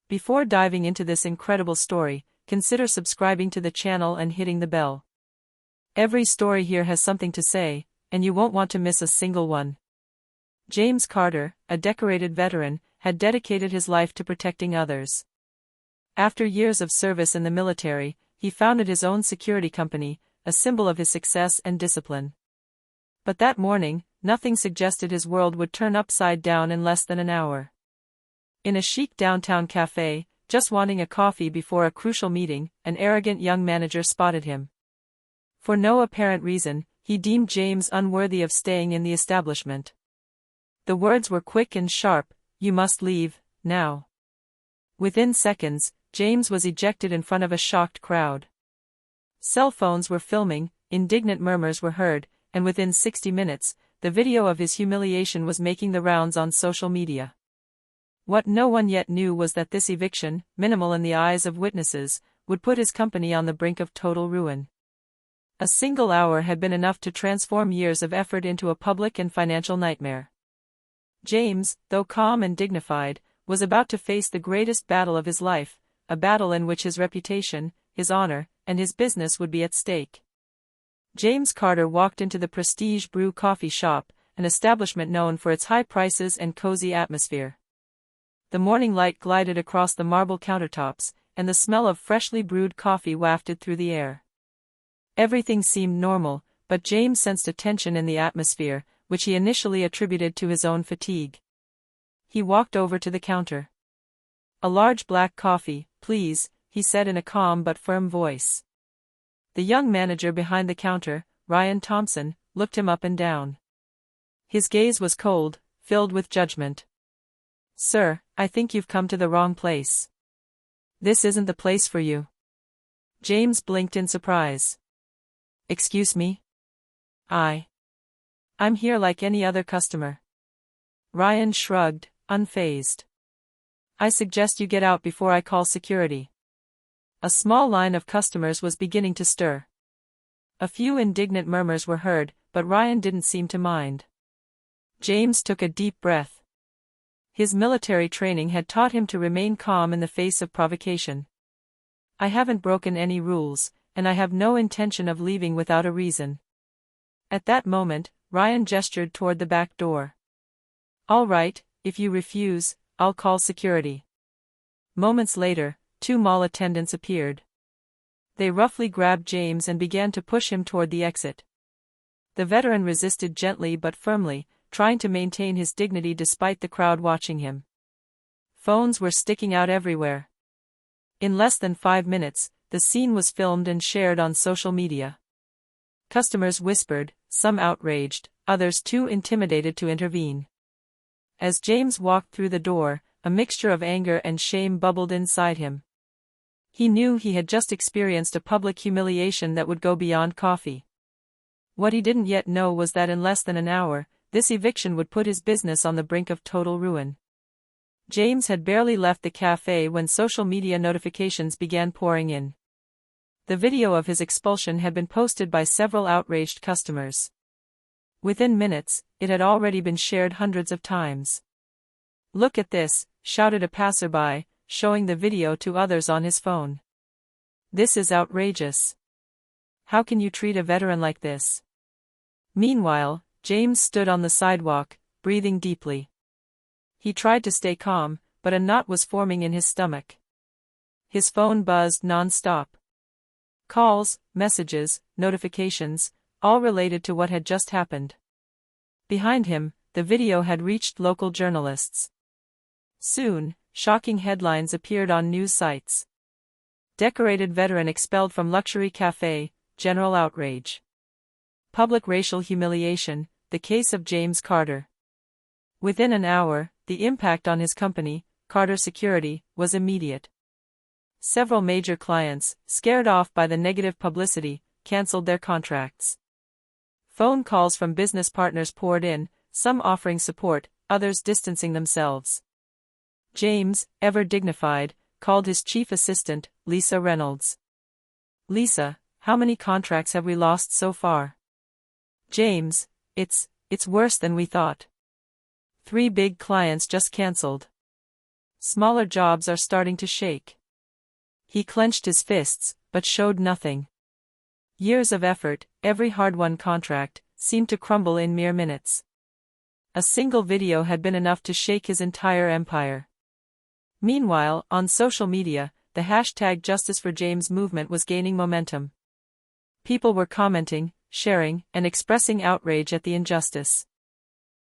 Before diving into this incredible story, consider subscribing to the channel and hitting the bell. Every story here has something to say, and you won't want to miss a single one. James Carter, a decorated veteran, had dedicated his life to protecting others. After years of service in the military, he founded his own security company, a symbol of his success and discipline. But that morning, nothing suggested his world would turn upside down in less than an hour. In a chic downtown cafe, just wanting a coffee before a crucial meeting, an arrogant young manager spotted him. For no apparent reason, he deemed James unworthy of staying in the establishment. The words were quick and sharp, "You must leave, now." Within seconds, James was ejected in front of a shocked crowd. Cell phones were filming, indignant murmurs were heard, and within 60 minutes, the video of his humiliation was making the rounds on social media. What no one yet knew was that this eviction, minimal in the eyes of witnesses, would put his company on the brink of total ruin. A single hour had been enough to transform years of effort into a public and financial nightmare. James, though calm and dignified, was about to face the greatest battle of his life, a battle in which his reputation, his honor, and his business would be at stake. James Carter walked into the Prestige Brew coffee shop, an establishment known for its high prices and cozy atmosphere. The morning light glided across the marble countertops, and the smell of freshly brewed coffee wafted through the air. Everything seemed normal, but James sensed a tension in the atmosphere, which he initially attributed to his own fatigue. He walked over to the counter. "A large black coffee, please," he said in a calm but firm voice. The young manager behind the counter, Ryan Thompson, looked him up and down. His gaze was cold, filled with judgment. "Sir, I think you've come to the wrong place. This isn't the place for you." James blinked in surprise. "Excuse me? I'm here like any other customer." Ryan shrugged, unfazed. "I suggest you get out before I call security." A small line of customers was beginning to stir. A few indignant murmurs were heard, but Ryan didn't seem to mind. James took a deep breath. His military training had taught him to remain calm in the face of provocation. "I haven't broken any rules, and I have no intention of leaving without a reason." At that moment, Ryan gestured toward the back door. "All right, if you refuse, I'll call security." Moments later, 2 mall attendants appeared. They roughly grabbed James and began to push him toward the exit. The veteran resisted gently but firmly, trying to maintain his dignity despite the crowd watching him. Phones were sticking out everywhere. In less than 5 minutes, the scene was filmed and shared on social media. Customers whispered, some outraged, others too intimidated to intervene. As James walked through the door, a mixture of anger and shame bubbled inside him. He knew he had just experienced a public humiliation that would go beyond coffee. What he didn't yet know was that in less than an hour, this eviction would put his business on the brink of total ruin. James had barely left the cafe when social media notifications began pouring in. The video of his expulsion had been posted by several outraged customers. Within minutes, it had already been shared hundreds of times. "Look at this," shouted a passerby, showing the video to others on his phone. "This is outrageous. How can you treat a veteran like this?" Meanwhile, James stood on the sidewalk, breathing deeply. He tried to stay calm, but a knot was forming in his stomach. His phone buzzed non-stop. Calls, messages, notifications, all related to what had just happened. Behind him, the video had reached local journalists. Soon, shocking headlines appeared on news sites. Decorated veteran expelled from luxury cafe, general outrage. Public racial humiliation, the case of James Carter. Within an hour, the impact on his company, Carter Security, was immediate. Several major clients, scared off by the negative publicity, canceled their contracts. Phone calls from business partners poured in, some offering support, others distancing themselves. James, ever dignified, called his chief assistant, Lisa Reynolds. "Lisa, how many contracts have we lost so far?" "James, it's worse than we thought. 3 big clients just cancelled." Smaller jobs are starting to shake. He clenched his fists, but showed nothing. Years of effort, every hard-won contract, seemed to crumble in mere minutes. A single video had been enough to shake his entire empire. Meanwhile, on social media, the hashtag Justice for James movement was gaining momentum. People were commenting, sharing, and expressing outrage at the injustice.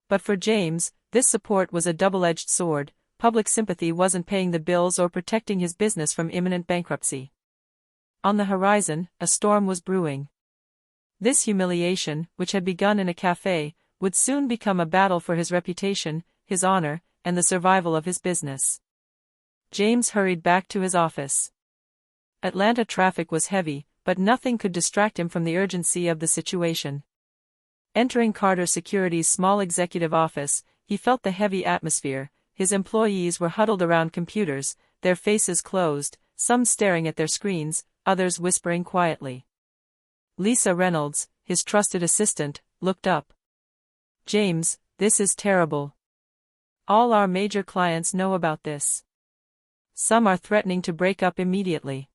But for James, this support was a double-edged sword. Public sympathy wasn't paying the bills or protecting his business from imminent bankruptcy. On the horizon, a storm was brewing. This humiliation, which had begun in a cafe, would soon become a battle for his reputation, his honor, and the survival of his business. James hurried back to his office. Atlanta traffic was heavy, but nothing could distract him from the urgency of the situation. Entering Carter Security's small executive office, he felt the heavy atmosphere. His employees were huddled around computers, their faces closed, some staring at their screens, others whispering quietly. Lisa Reynolds, his trusted assistant, looked up. "James, this is terrible. All our major clients know about this. Some are threatening to break up immediately."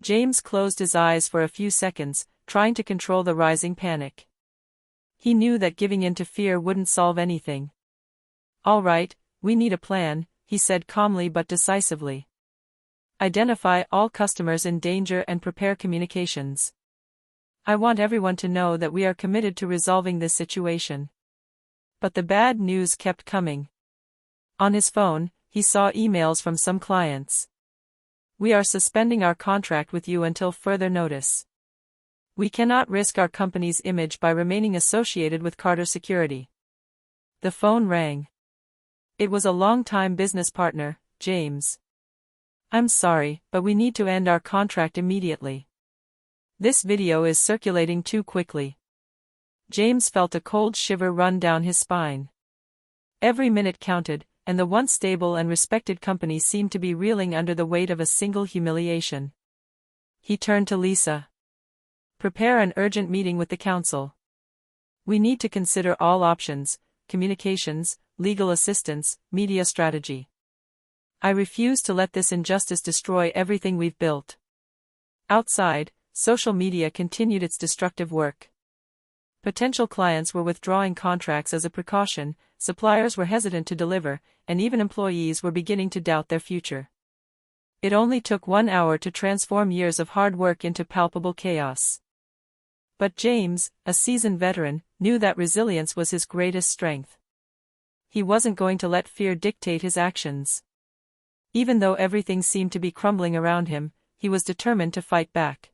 James closed his eyes for a few seconds, trying to control the rising panic. He knew that giving in to fear wouldn't solve anything. "All right, we need a plan," he said calmly but decisively. "Identify all customers in danger and prepare communications. I want everyone to know that we are committed to resolving this situation." But the bad news kept coming. On his phone, he saw emails from some clients. "We are suspending our contract with you until further notice. We cannot risk our company's image by remaining associated with Carter Security." The phone rang. It was a long-time business partner, James. "I'm sorry, but we need to end our contract immediately. This video is circulating too quickly." James felt a cold shiver run down his spine. Every minute counted, and the once stable and respected company seemed to be reeling under the weight of a single humiliation. He turned to Lisa. "Prepare an urgent meeting with the council. We need to consider all options: communications, legal assistance, media strategy. I refuse to let this injustice destroy everything we've built." Outside, social media continued its destructive work. Potential clients were withdrawing contracts as a precaution, suppliers were hesitant to deliver, and even employees were beginning to doubt their future. It only took 1 hour to transform years of hard work into palpable chaos. But James, a seasoned veteran, knew that resilience was his greatest strength. He wasn't going to let fear dictate his actions. Even though everything seemed to be crumbling around him, he was determined to fight back.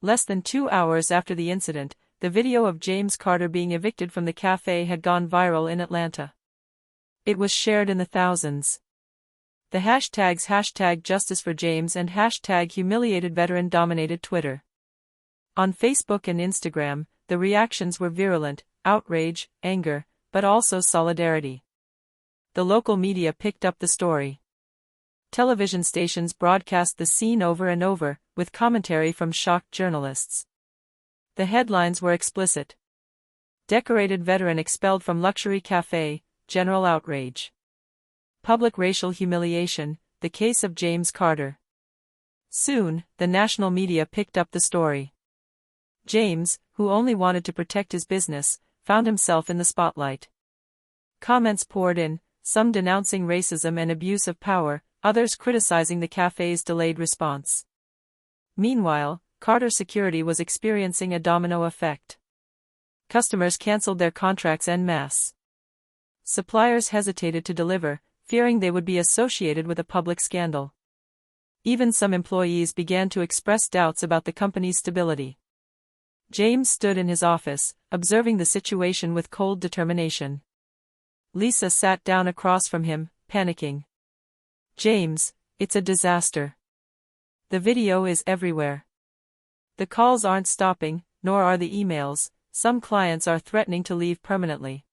Less than 2 hours after the incident, the video of James Carter being evicted from the cafe had gone viral in Atlanta. It was shared in the thousands. The hashtags #JusticeForJames and #HumiliatedVeteran dominated Twitter. On Facebook and Instagram, the reactions were virulent: outrage, anger, but also solidarity. The local media picked up the story. Television stations broadcast the scene over and over, with commentary from shocked journalists. The headlines were explicit. "Decorated veteran expelled from luxury cafe, general outrage. Public racial humiliation, the case of James Carter." Soon, the national media picked up the story. James, who only wanted to protect his business, found himself in the spotlight. Comments poured in, some denouncing racism and abuse of power, others criticizing the cafe's delayed response. Meanwhile, Carter Security was experiencing a domino effect. Customers canceled their contracts en masse. Suppliers hesitated to deliver, fearing they would be associated with a public scandal. Even some employees began to express doubts about the company's stability. James stood in his office, observing the situation with cold determination. Lisa sat down across from him, panicking. "James, it's a disaster. The video is everywhere. The calls aren't stopping, nor are the emails. Some clients are threatening to leave permanently."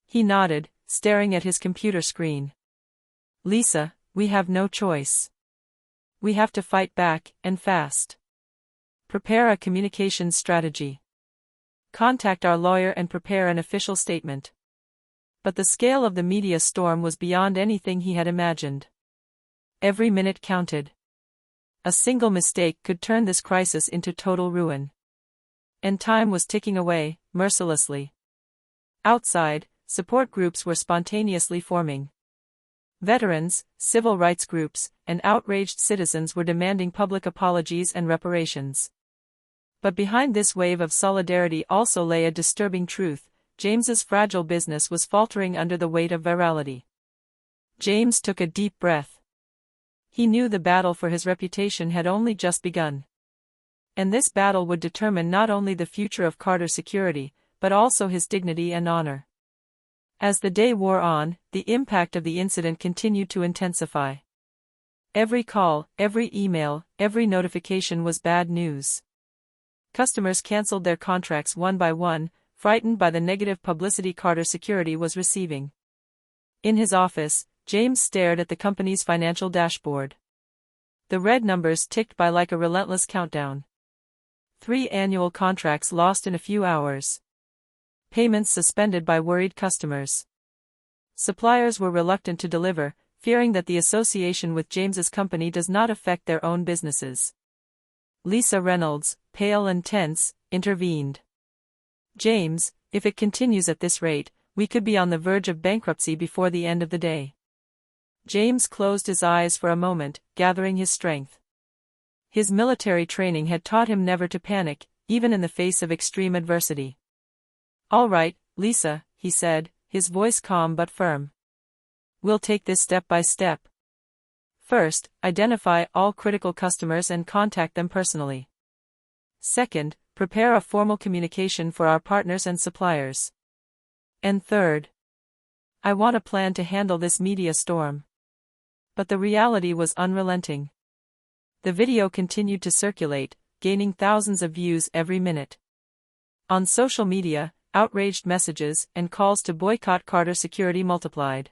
He nodded, staring at his computer screen. "Lisa, we have no choice. We have to fight back, and fast. Prepare a communications strategy. Contact our lawyer and prepare an official statement." But the scale of the media storm was beyond anything he had imagined. Every minute counted. A single mistake could turn this crisis into total ruin. And time was ticking away, mercilessly. Outside, support groups were spontaneously forming. Veterans, civil rights groups, and outraged citizens were demanding public apologies and reparations. But behind this wave of solidarity also lay a disturbing truth: James's fragile business was faltering under the weight of virality. James took a deep breath. He knew the battle for his reputation had only just begun. And this battle would determine not only the future of Carter Security, but also his dignity and honor. As the day wore on, the impact of the incident continued to intensify. Every call, every email, every notification was bad news. Customers canceled their contracts one by one, frightened by the negative publicity Carter Security was receiving. In his office, James stared at the company's financial dashboard. The red numbers ticked by like a relentless countdown. 3 annual contracts lost in a few hours. Payments suspended by worried customers. Suppliers were reluctant to deliver, fearing that the association with James's company does not affect their own businesses. Lisa Reynolds, pale and tense, intervened. "James, if it continues at this rate, we could be on the verge of bankruptcy before the end of the day." James closed his eyes for a moment, gathering his strength. His military training had taught him never to panic, even in the face of extreme adversity. "All right, Lisa," he said, his voice calm but firm. "We'll take this step by step. First, identify all critical customers and contact them personally. Second, prepare a formal communication for our partners and suppliers. And third, I want a plan to handle this media storm." But the reality was unrelenting. The video continued to circulate, gaining thousands of views every minute. On social media, outraged messages and calls to boycott Carter Security multiplied.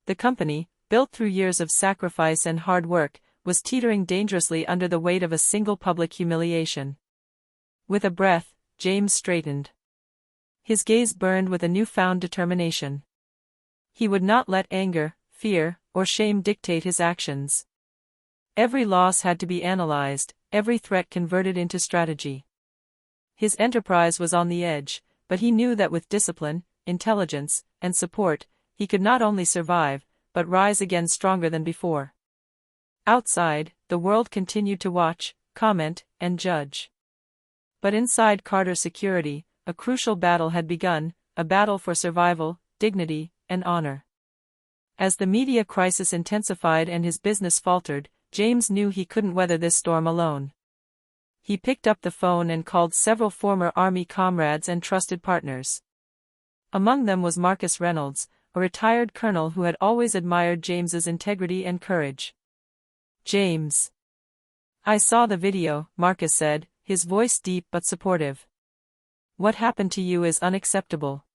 The company, built through years of sacrifice and hard work, was teetering dangerously under the weight of a single public humiliation. With a breath, James straightened. His gaze burned with a newfound determination. He would not let anger, fear, or shame dictate his actions. Every loss had to be analyzed, every threat converted into strategy. His enterprise was on the edge, but he knew that with discipline, intelligence, and support, he could not only survive, but rise again stronger than before. Outside, the world continued to watch, comment, and judge. But inside Carter Security, a crucial battle had begun, a battle for survival, dignity, and honor. As the media crisis intensified and his business faltered, James knew he couldn't weather this storm alone. He picked up the phone and called several former Army comrades and trusted partners. Among them was Marcus Reynolds, a retired colonel who had always admired James's integrity and courage. "James. I saw the video," Marcus said, his voice deep but supportive. "What happened to you is unacceptable.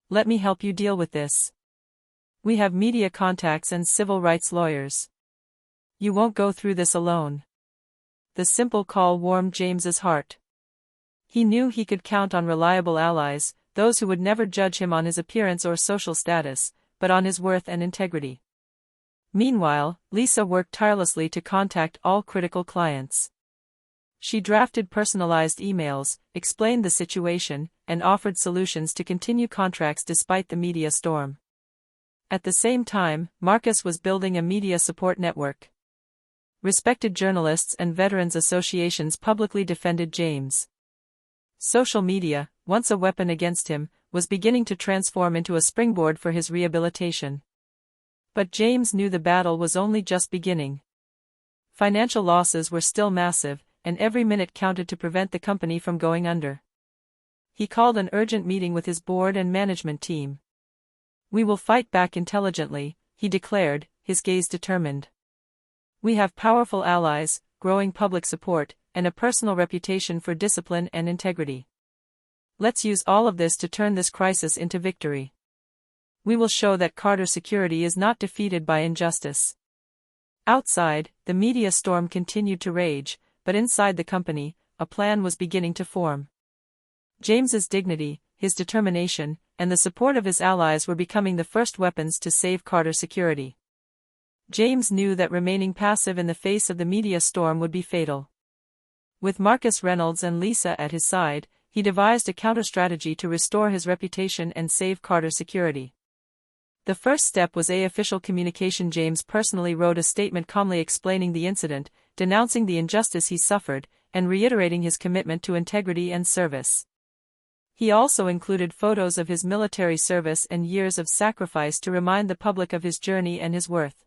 Let me help you deal with this. We have media contacts and civil rights lawyers. You won't go through this alone." The simple call warmed James's heart. He knew he could count on reliable allies, those who would never judge him on his appearance or social status, but on his worth and integrity. Meanwhile, Lisa worked tirelessly to contact all critical clients. She drafted personalized emails, explained the situation, and offered solutions to continue contracts despite the media storm. At the same time, Marcus was building a media support network. Respected journalists and veterans associations publicly defended James. Social media, once a weapon against him, was beginning to transform into a springboard for his rehabilitation. But James knew the battle was only just beginning. Financial losses were still massive, and every minute counted to prevent the company from going under. He called an urgent meeting with his board and management team. "We will fight back intelligently," he declared, his gaze determined. "We have powerful allies, growing public support, and a personal reputation for discipline and integrity. Let's use all of this to turn this crisis into victory. We will show that Carter Security is not defeated by injustice." Outside, the media storm continued to rage, but inside the company, a plan was beginning to form. James's dignity, his determination, and the support of his allies were becoming the first weapons to save Carter security. James knew that remaining passive in the face of the media storm would be fatal. With Marcus Reynolds and Lisa at his side, he devised a counter-strategy to restore his reputation and save Carter's security. The first step was official communication. James personally wrote a statement calmly explaining the incident, denouncing the injustice he suffered, and reiterating his commitment to integrity and service. He also included photos of his military service and years of sacrifice to remind the public of his journey and his worth.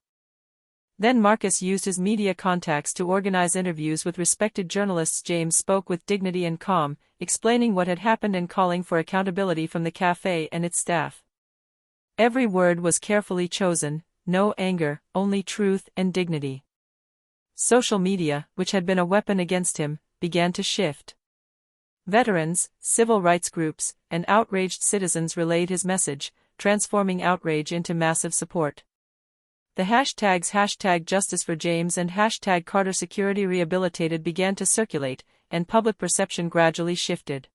Then Marcus used his media contacts to organize interviews with respected journalists. James spoke with dignity and calm, explaining what had happened and calling for accountability from the cafe and its staff. Every word was carefully chosen, no anger, only truth and dignity. Social media, which had been a weapon against him, began to shift. Veterans, civil rights groups, and outraged citizens relayed his message, transforming outrage into massive support. The hashtags #JusticeForJames and #CarterSecurityRehabilitated began to circulate, and public perception gradually shifted.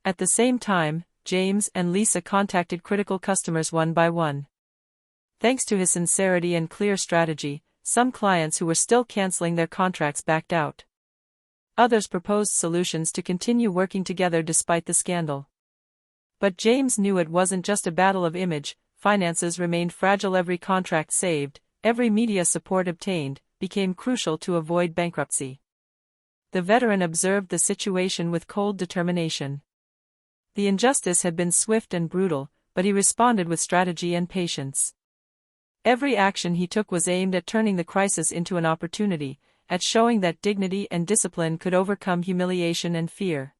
At the same time, James and Lisa contacted critical customers one by one. Thanks to his sincerity and clear strategy, some clients who were still canceling their contracts backed out. Others proposed solutions to continue working together despite the scandal. But James knew it wasn't just a battle of image. Finances remained fragile. Every contract saved, every media support obtained, became crucial to avoid bankruptcy. The veteran observed the situation with cold determination. The injustice had been swift and brutal, but he responded with strategy and patience. Every action he took was aimed at turning the crisis into an opportunity, at showing that dignity and discipline could overcome humiliation and fear.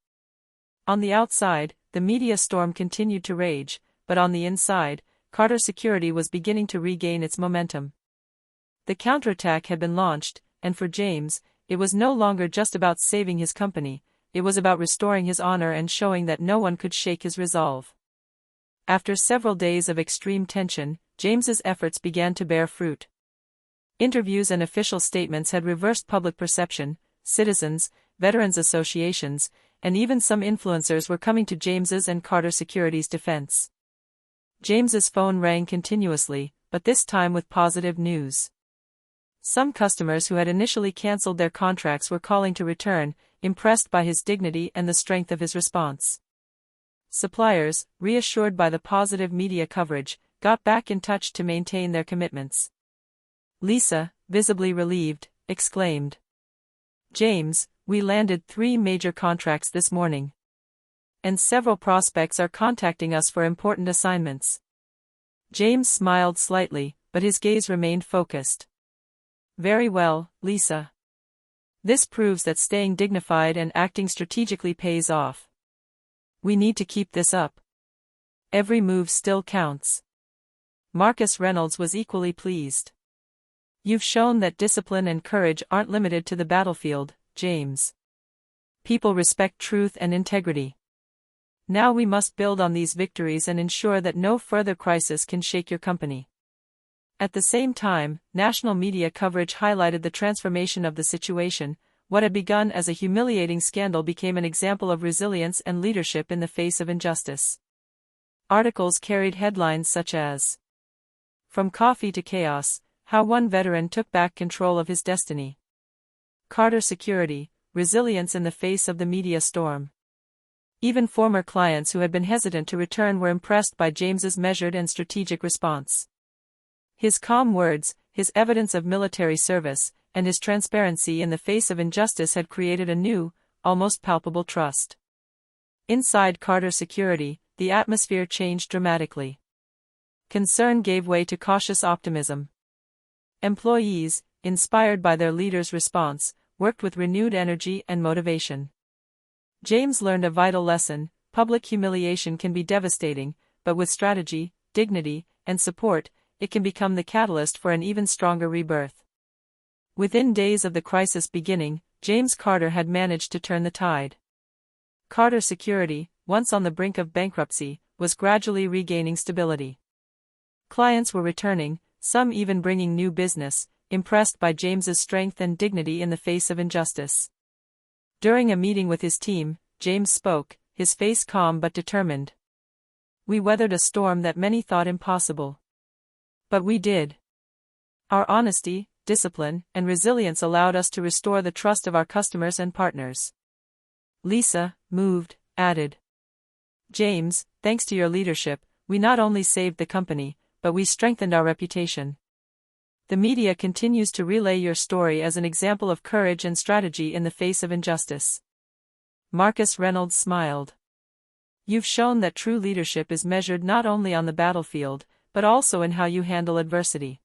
On the outside, the media storm continued to rage, but on the inside, Carter's security was beginning to regain its momentum. The counterattack had been launched, and for James, it was no longer just about saving his company. It was about restoring his honor and showing that no one could shake his resolve. After several days of extreme tension, James's efforts began to bear fruit. Interviews and official statements had reversed public perception. Citizens, veterans associations, and even some influencers were coming to James's and Carter Security's defense. James's phone rang continuously, but this time with positive news. Some customers who had initially canceled their contracts were calling to return, impressed by his dignity and the strength of his response. Suppliers, reassured by the positive media coverage, got back in touch to maintain their commitments. Lisa, visibly relieved, exclaimed, "James, we landed 3 major contracts this morning. And several prospects are contacting us for important assignments." James smiled slightly, but his gaze remained focused. "Very well, Lisa. This proves that staying dignified and acting strategically pays off. We need to keep this up. Every move still counts." Marcus Reynolds was equally pleased. "You've shown that discipline and courage aren't limited to the battlefield, James. People respect truth and integrity. Now we must build on these victories and ensure that no further crisis can shake your company." At the same time, national media coverage highlighted the transformation of the situation. What had begun as a humiliating scandal became an example of resilience and leadership in the face of injustice. Articles carried headlines such as, "From Coffee to Chaos, How One Veteran Took Back Control of His Destiny. Carter Security, Resilience in the Face of the Media Storm." Even former clients who had been hesitant to return were impressed by James's measured and strategic response. His calm words, his evidence of military service, and his transparency in the face of injustice had created a new, almost palpable trust. Inside Carter Security, the atmosphere changed dramatically. Concern gave way to cautious optimism. Employees, inspired by their leader's response, worked with renewed energy and motivation. James learned a vital lesson: public humiliation can be devastating, but with strategy, dignity, and support, it can become the catalyst for an even stronger rebirth. Within days of the crisis beginning, James Carter had managed to turn the tide. Carter Security, once on the brink of bankruptcy, was gradually regaining stability. Clients were returning, some even bringing new business, impressed by James's strength and dignity in the face of injustice. During a meeting with his team, James spoke, his face calm but determined. We weathered a storm that many thought impossible. But we did. Our honesty, discipline, and resilience allowed us to restore the trust of our customers and partners. Lisa, moved, added. James, thanks to your leadership, we not only saved the company, but we strengthened our reputation. The media continues to relay your story as an example of courage and strategy in the face of injustice. Marcus Reynolds smiled. You've shown that true leadership is measured not only on the battlefield, but also in how you handle adversity.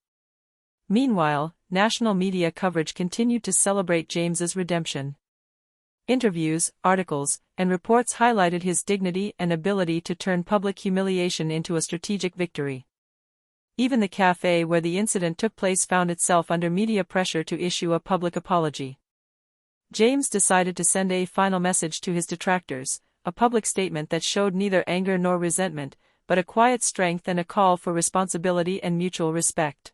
Meanwhile, national media coverage continued to celebrate James's redemption. Interviews, articles, and reports highlighted his dignity and ability to turn public humiliation into a strategic victory. Even the cafe where the incident took place found itself under media pressure to issue a public apology. James decided to send a final message to his detractors, a public statement that showed neither anger nor resentment, but a quiet strength and a call for responsibility and mutual respect.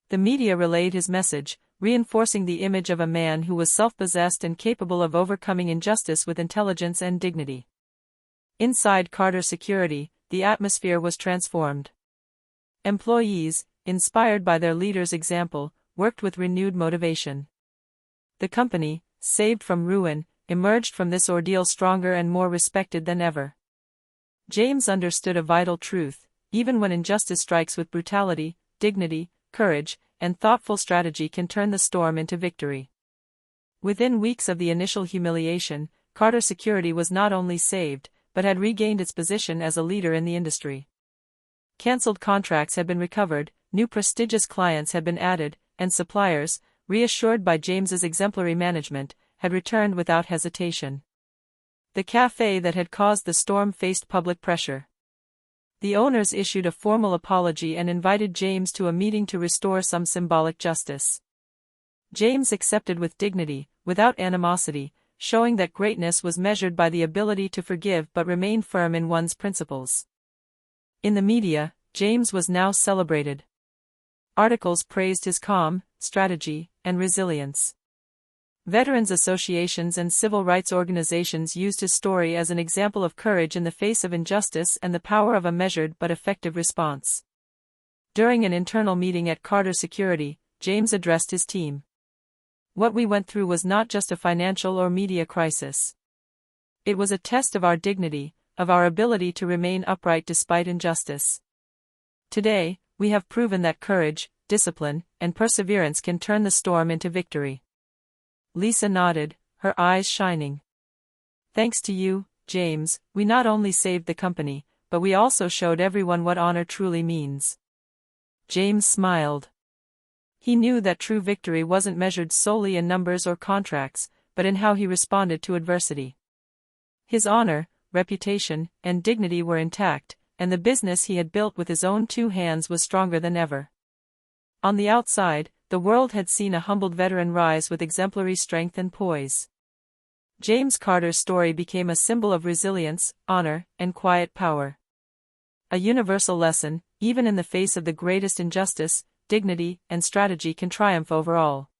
The media relayed his message, reinforcing the image of a man who was self-possessed and capable of overcoming injustice with intelligence and dignity. Inside Carter Security, the atmosphere was transformed. Employees, inspired by their leader's example, worked with renewed motivation. The company, saved from ruin, emerged from this ordeal stronger and more respected than ever. James understood a vital truth: even when injustice strikes with brutality, dignity, courage, and thoughtful strategy can turn the storm into victory. Within weeks of the initial humiliation, Carter Security was not only saved, but had regained its position as a leader in the industry. Cancelled contracts had been recovered, new prestigious clients had been added, and suppliers, reassured by James's exemplary management, had returned without hesitation. The cafe that had caused the storm faced public pressure. The owners issued a formal apology and invited James to a meeting to restore some symbolic justice. James accepted with dignity, without animosity, showing that greatness was measured by the ability to forgive but remain firm in one's principles. In the media, James was now celebrated. Articles praised his calm, strategy, and resilience. Veterans associations and civil rights organizations used his story as an example of courage in the face of injustice and the power of a measured but effective response. During an internal meeting at Carter Security, James addressed his team. What we went through was not just a financial or media crisis. It was a test of our dignity, of our ability to remain upright despite injustice. Today, we have proven that courage, discipline, and perseverance can turn the storm into victory. Lisa nodded, her eyes shining. Thanks to you, James, we not only saved the company, but we also showed everyone what honor truly means. James smiled. He knew that true victory wasn't measured solely in numbers or contracts, but in how he responded to adversity. His honor, reputation, and dignity were intact, and the business he had built with his own two hands was stronger than ever. On the outside, the world had seen a humbled veteran rise with exemplary strength and poise. James Carter's story became a symbol of resilience, honor, and quiet power. A universal lesson: even in the face of the greatest injustice, dignity and strategy can triumph over all.